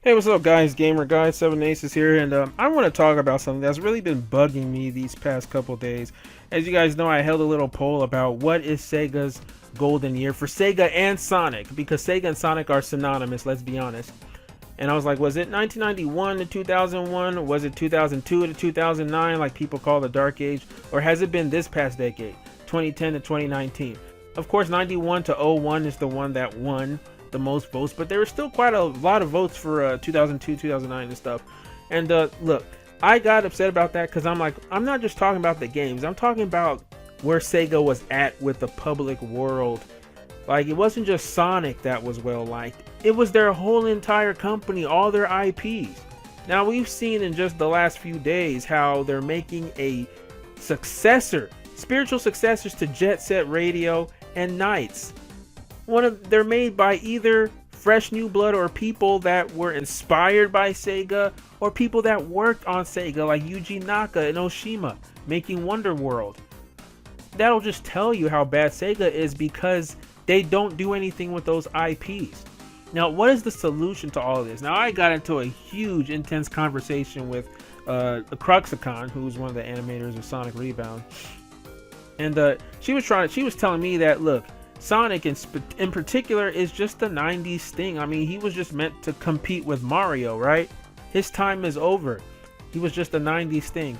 Hey, what's up, guys? Gamer Guy 7 Aces here, and I want to talk about something that's really been bugging me these past couple days. As you guys know, I held a little poll about what is Sega's golden year for Sega and Sonic, because Sega and Sonic are synonymous, let's be honest. And I was like, was it 1991 to 2001? Was it 2002 to 2009, like people call the Dark Age? Or has it been this past decade, 2010 to 2019? Of course, 91 to 01 is the one that won the most votes, but there were still quite a lot of votes for 2002, 2009 and stuff. And look, I got upset about that because I'm like, I'm not just talking about the games, I'm talking about where Sega was at with the public world. Like, it wasn't just Sonic that was well liked, it was their whole entire company, all their IPs. Now, we've seen in just the last few days how they're making a successor, spiritual successors to Jet Set Radio and Knights. They're made by either fresh new blood or people that were inspired by Sega or people that worked on Sega, like Yuji Naka and Oshima making Wonderworld. That'll just tell you how bad Sega is, because they don't do anything with those IPs. Now, what is the solution to all of this? Now, I got into a huge, intense conversation with Cruxicon, who's one of the animators of Sonic Rebound, and she was telling me that, look, Sonic in particular is just the 90s thing. I mean, he was just meant to compete with Mario, right? His time is over. He was just a 90s thing.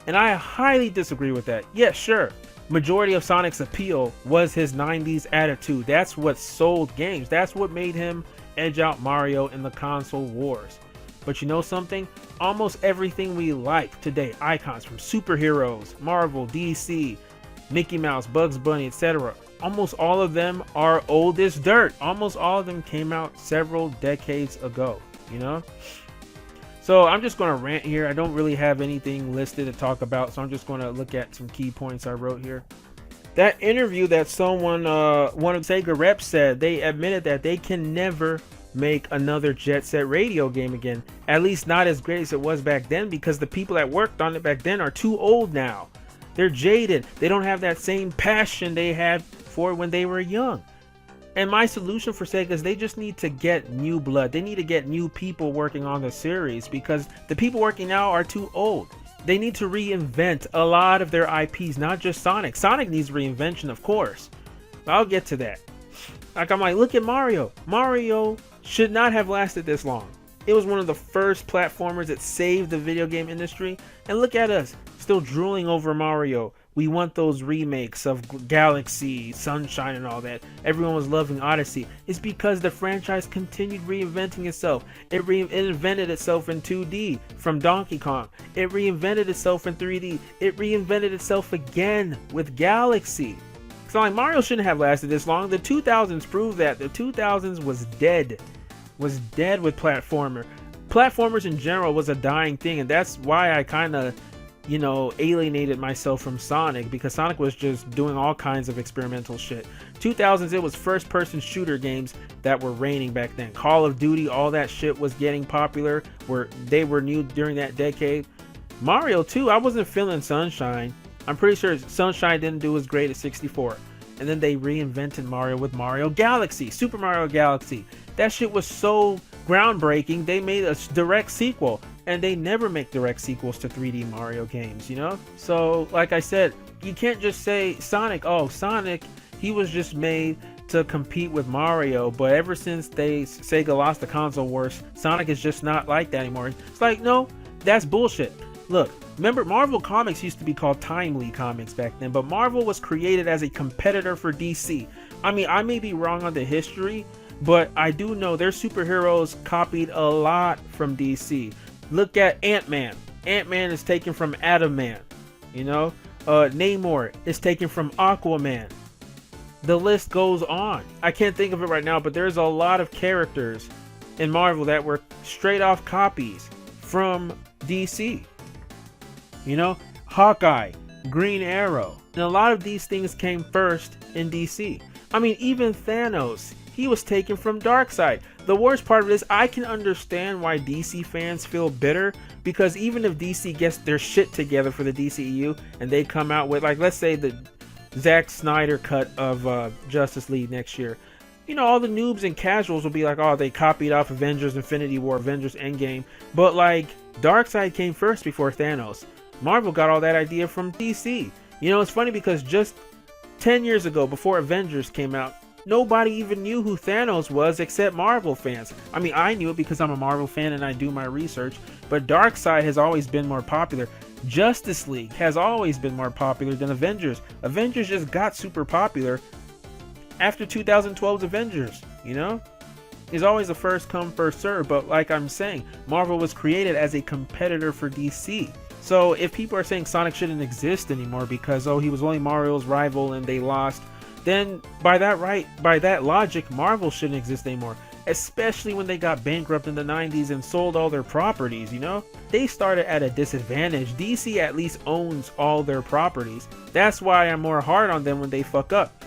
And I highly disagree with that. Yeah, sure. Majority of Sonic's appeal was his 90s attitude. That's what sold games. That's what made him edge out Mario in the console wars. But you know something? Almost everything we like today, icons from superheroes, Marvel, DC, Mickey Mouse, Bugs Bunny, etc., almost all of them are old as dirt. Almost all of them came out several decades ago, you know? So I'm just going to rant here. I don't really have anything listed to talk about, so I'm just going to look at some key points I wrote here. That interview that someone, one of Sega reps said, they admitted that they can never make another Jet Set Radio game again. At least not as great as it was back then, because the people that worked on it back then are too old now. They're jaded. They don't have that same passion they had for when they were young. And my solution for Sega is they just need to get new blood. They need to get new people working on the series, because the people working now are too old. They need to reinvent a lot of their IPs, not just Sonic. Sonic needs reinvention, of course, but I'll get to that. Like, I'm like, look at Mario. Mario should not have lasted this long. It was one of the first platformers that saved the video game industry, and look at us, still drooling over Mario. We want those remakes of Galaxy, Sunshine, and all that. Everyone was loving Odyssey. It's because the franchise continued reinventing itself. It reinvented itself in 2D from Donkey Kong. It reinvented itself in 3D. It reinvented itself again with Galaxy. So like, Mario shouldn't have lasted this long. The 2000s proved that. The 2000s was dead. Was dead with Platformers in general was a dying thing, and that's why I kind of, alienated myself from Sonic, because Sonic was just doing all kinds of experimental shit. 2000s, it was first-person shooter games that were reigning back then. Call of Duty, all that shit was getting popular, they were new during that decade. Mario too, I wasn't feeling Sunshine. I'm pretty sure Sunshine didn't do as great as 64. And then they reinvented Mario with Mario Galaxy, Super Mario Galaxy. That shit was so groundbreaking, they made a direct sequel. And they never make direct sequels to 3D Mario games, So, like I said, you can't just say Sonic, Sonic, he was just made to compete with Mario, but ever since Sega lost the console wars, Sonic is just not like that anymore. It's like, no, that's bullshit. Look, remember, Marvel Comics used to be called Timely Comics back then, but Marvel was created as a competitor for DC. I mean, I may be wrong on the history, but I do know their superheroes copied a lot from DC. Look at Ant-Man. Ant-Man is taken from Atom Man. Namor is taken from Aquaman. The list goes on. I can't think of it right now, but there's a lot of characters in Marvel that were straight off copies from DC. Hawkeye, Green Arrow. And a lot of these things came first in DC. I mean, even Thanos, he was taken from Darkseid. The worst part of this, I can understand why DC fans feel bitter, because even if DC gets their shit together for the DCEU and they come out with, like, let's say the Zack Snyder cut of Justice League next year, You know, all the noobs and casuals will be like, oh, they copied off Avengers Infinity War, Avengers Endgame. But like, Darkseid came first before Thanos. Marvel got all that idea from DC. You know, it's funny because just 10 years ago, before Avengers came out, nobody even knew who Thanos was except Marvel fans. I mean, I knew it because I'm a Marvel fan and I do my research, but Darkseid has always been more popular. Justice League has always been more popular than Avengers. Avengers just got super popular after 2012's Avengers, you know? It's always a first come, first serve, but like I'm saying, Marvel was created as a competitor for DC. So if people are saying Sonic shouldn't exist anymore because, oh, he was only Mario's rival and they lost, then by that logic, Marvel shouldn't exist anymore. Especially when they got bankrupt in the 90s and sold all their properties, you know? They started at a disadvantage. DC at least owns all their properties. That's why I'm more hard on them when they fuck up.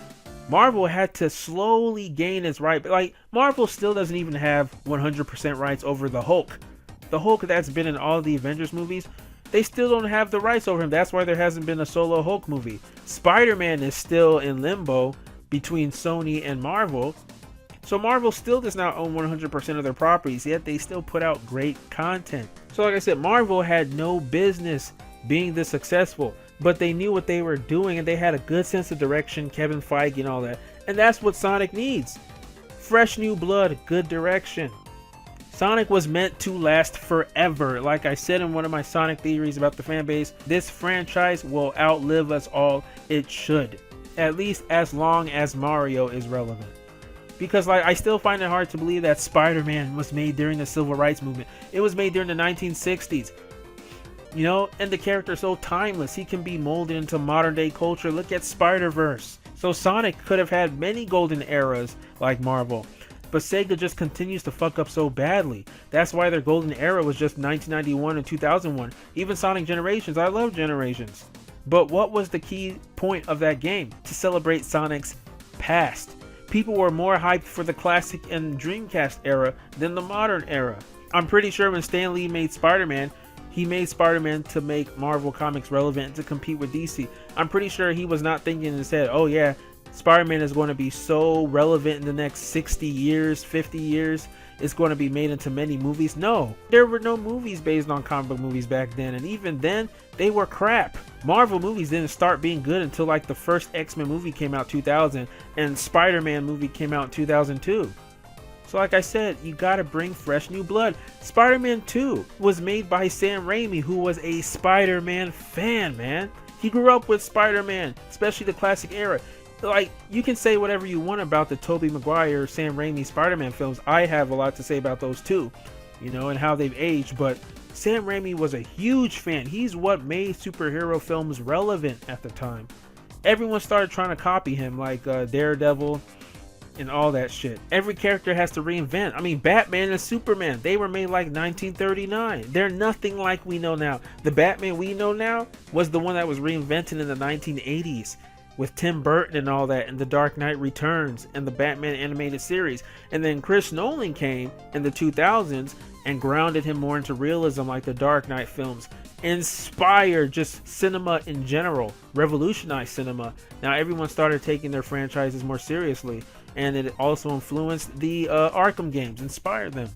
Marvel had to slowly gain its right. Like, Marvel still doesn't even have 100% rights over the Hulk. The Hulk that's been in all the Avengers movies, they still don't have the rights over him. That's why there hasn't been a solo Hulk movie. Spider-Man is still in limbo between Sony and Marvel. So Marvel still does not own 100% of their properties, yet they still put out great content. So like I said, Marvel had no business being this successful, but they knew what they were doing and they had a good sense of direction, Kevin Feige and all that. And that's what Sonic needs. Fresh new blood, good direction. Sonic was meant to last forever. Like I said in one of my Sonic theories about the fanbase, this franchise will outlive us all. It should. At least as long as Mario is relevant. Because like I still find it hard to believe that Spider-Man was made during the Civil Rights Movement. It was made during the 1960s. You know, and the character is so timeless. He can be molded into modern day culture. Look at Spider-Verse. So Sonic could have had many golden eras like Marvel. But Sega just continues to fuck up so badly. That's why their golden era was just 1991 and 2001. Even Sonic Generations. I love Generations. But what was the key point of that game? To celebrate Sonic's past. People were more hyped for the classic and Dreamcast era than the modern era. I'm pretty sure when Stan Lee made Spider-Man, he made Spider-Man to make Marvel Comics relevant and to compete with DC. I'm pretty sure he was not thinking in his head, oh yeah, Spider-Man is going to be so relevant in the next 60 years, 50 years. It's going to be made into many movies. No, there were no movies based on comic book movies back then. And even then, they were crap. Marvel movies didn't start being good until like the first X-Men movie came out 2000 and Spider-Man movie came out in 2002. So like I said, you gotta bring fresh new blood. Spider-Man 2 was made by Sam Raimi, who was a Spider-Man fan, man. He grew up with Spider-Man, especially the classic era. Like, you can say whatever you want about the Tobey Maguire, Sam Raimi Spider-Man films. I have a lot to say about those too, you know, and how they've aged, but Sam Raimi was a huge fan. He's what made superhero films relevant at the time. Everyone started trying to copy him, like Daredevil and all that shit. Every character has to reinvent. I mean, Batman and Superman, they were made like 1939. They're nothing like we know now. The Batman we know now was the one that was reinvented in the 1980s. With Tim Burton and all that, and The Dark Knight Returns, and the Batman animated series. And then Chris Nolan came in the 2000s and grounded him more into realism, like the Dark Knight films. Inspired just cinema in general, revolutionized cinema. Now everyone started taking their franchises more seriously, and it also influenced the Arkham games, inspired them.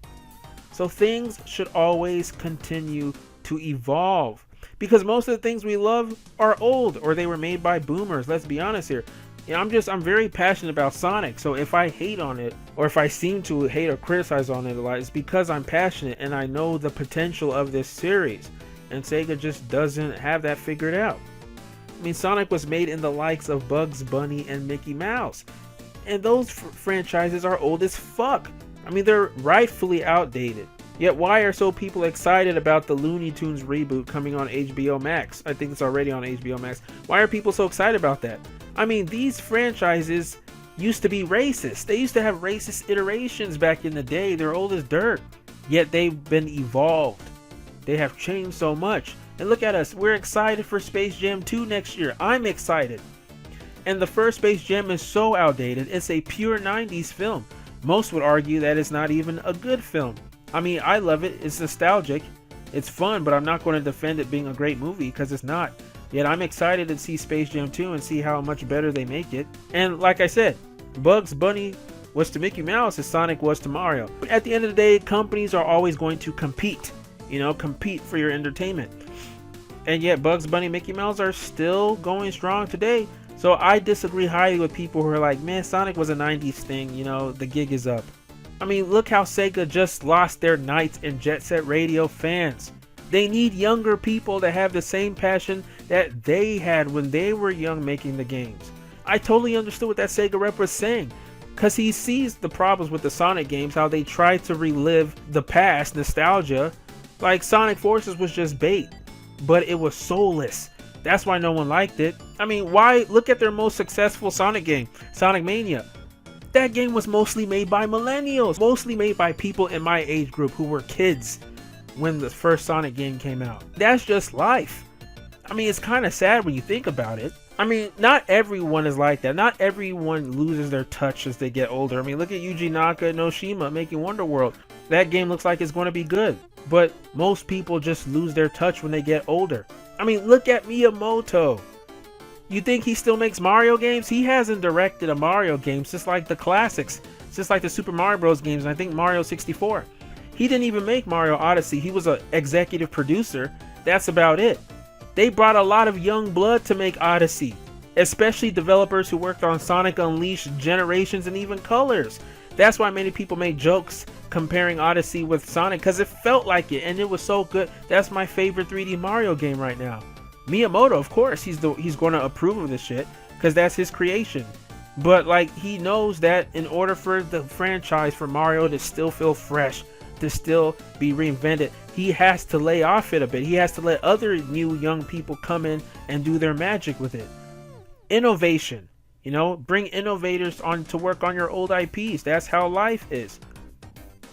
So things should always continue to evolve. Because most of the things we love are old, or they were made by boomers. Let's be honest here. You know, I'm very passionate about Sonic. So if I hate on it, or if I seem to hate or criticize on it a lot, it's because I'm passionate and I know the potential of this series. And Sega just doesn't have that figured out. I mean, Sonic was made in the likes of Bugs Bunny and Mickey Mouse. And those franchises are old as fuck. I mean, they're rightfully outdated. Yet why are so people excited about the Looney Tunes reboot coming on HBO Max? I think it's already on HBO Max. Why are people so excited about that? I mean, these franchises used to be racist. They used to have racist iterations back in the day. They're old as dirt. Yet they've been evolved. They have changed so much. And look at us. We're excited for Space Jam 2 next year. I'm excited. And the first Space Jam is so outdated. It's a pure 90s film. Most would argue that it's not even a good film. I mean, I love it. It's nostalgic. It's fun, but I'm not going to defend it being a great movie because it's not. Yet I'm excited to see Space Jam 2 and see how much better they make it. And like I said, Bugs Bunny was to Mickey Mouse as Sonic was to Mario. At the end of the day, companies are always going to compete, compete for your entertainment. And yet Bugs Bunny and Mickey Mouse are still going strong today. So I disagree highly with people who are like, man, Sonic was a 90s thing, the gig is up. I mean, look how Sega just lost their Knights and Jet Set Radio fans. They need younger people that have the same passion that they had when they were young making the games. I totally understood what that Sega rep was saying, because he sees the problems with the Sonic games, how they try to relive the past, nostalgia. Like Sonic Forces was just bait, but it was soulless. That's why no one liked it. I mean, why? Look at their most successful Sonic game, Sonic Mania. That game was mostly made by millennials, mostly made by people in my age group who were kids when the first Sonic game came out. That's just life. I mean, it's kind of sad when you think about it. I mean, not everyone is like that. Not everyone loses their touch as they get older. I mean, look at Yuji Naka and Oshima making Wonderworld. That game looks like it's going to be good, but most people just lose their touch when they get older. I mean, look at Miyamoto. You think he still makes Mario games? He hasn't directed a Mario game since like the classics, since like the Super Mario Bros. Games, and I think Mario 64. He didn't even make Mario Odyssey. He was an executive producer. That's about it. They brought a lot of young blood to make Odyssey, especially developers who worked on Sonic Unleashed, Generations, and even Colors. That's why many people make jokes comparing Odyssey with Sonic, because it felt like it and it was so good. That's my favorite 3D Mario game right now. Miyamoto, of course, he's going to approve of this shit because that's his creation. But like, he knows that in order for the franchise, for Mario to still feel fresh, to still be reinvented, he has to lay off it a bit. He has to let other new young people come in and do their magic with it. Innovation, bring innovators on to work on your old IPs. That's how life is.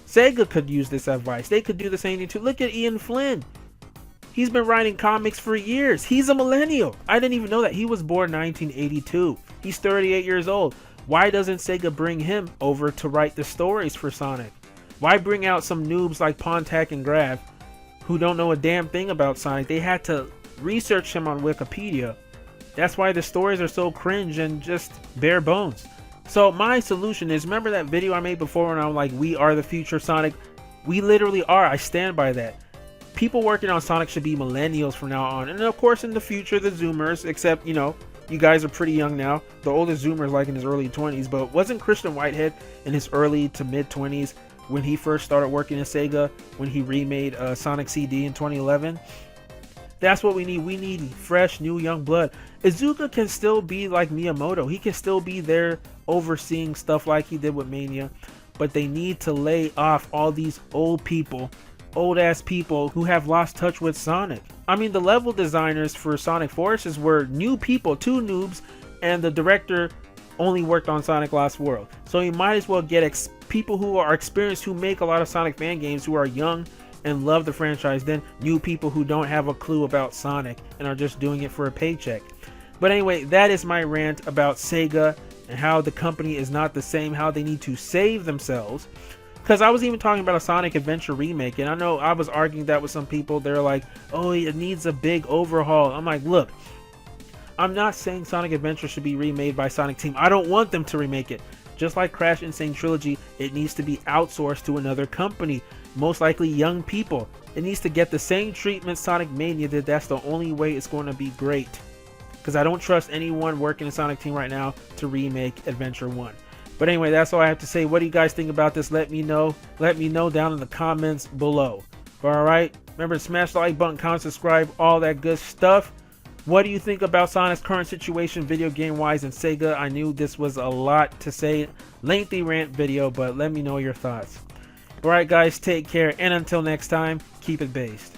Sega could use this advice. They could do the same thing too. Look at Ian Flynn. He's been writing comics for years. He's a millennial. I didn't even know that. He was born 1982. He's 38 years old. Why doesn't Sega bring him over to write the stories for Sonic? Why bring out some noobs like Pontac and Grav who don't know a damn thing about Sonic? They had to research him on Wikipedia. That's why the stories are so cringe and just bare bones. So my solution is, remember that video I made before when I'm like, we are the future Sonic? We literally are. I stand by that. People working on Sonic should be millennials from now on. And of course in the future, the Zoomers, except, you guys are pretty young now. The oldest Zoomer is like in his early 20s, but wasn't Christian Whitehead in his early to mid 20s when he first started working at Sega, when he remade Sonic CD in 2011? That's what we need. We need fresh, new, young blood. Izuka can still be like Miyamoto. He can still be there overseeing stuff like he did with Mania. But they need to lay off all these old people, old-ass people who have lost touch with Sonic. I mean, the level designers for Sonic Forces were new people, 2 noobs, and the director only worked on Sonic Lost World. So you might as well get people who are experienced, who make a lot of Sonic fan games, who are young and love the franchise, than new people who don't have a clue about Sonic and are just doing it for a paycheck. But anyway, that is my rant about Sega and how the company is not the same, how they need to save themselves. Because I was even talking about a Sonic Adventure remake, and I know I was arguing that with some people. They're like, oh, it needs a big overhaul. I'm like, look, I'm not saying Sonic Adventure should be remade by Sonic Team. I don't want them to remake it. Just like Crash Insane Trilogy, it needs to be outsourced to another company, most likely young people. It needs to get the same treatment Sonic Mania did. That's the only way it's going to be great. Because I don't trust anyone working in Sonic Team right now to remake Adventure 1. But anyway, that's all I have to say. What do you guys think about this? Let me know. Let me know down in the comments below. Alright? Remember to smash the like button, comment, subscribe, all that good stuff. What do you think about Sonic's current situation video game wise and Sega? I knew this was a lot to say. Lengthy rant video, but let me know your thoughts. Alright guys, take care, and until next time, keep it based.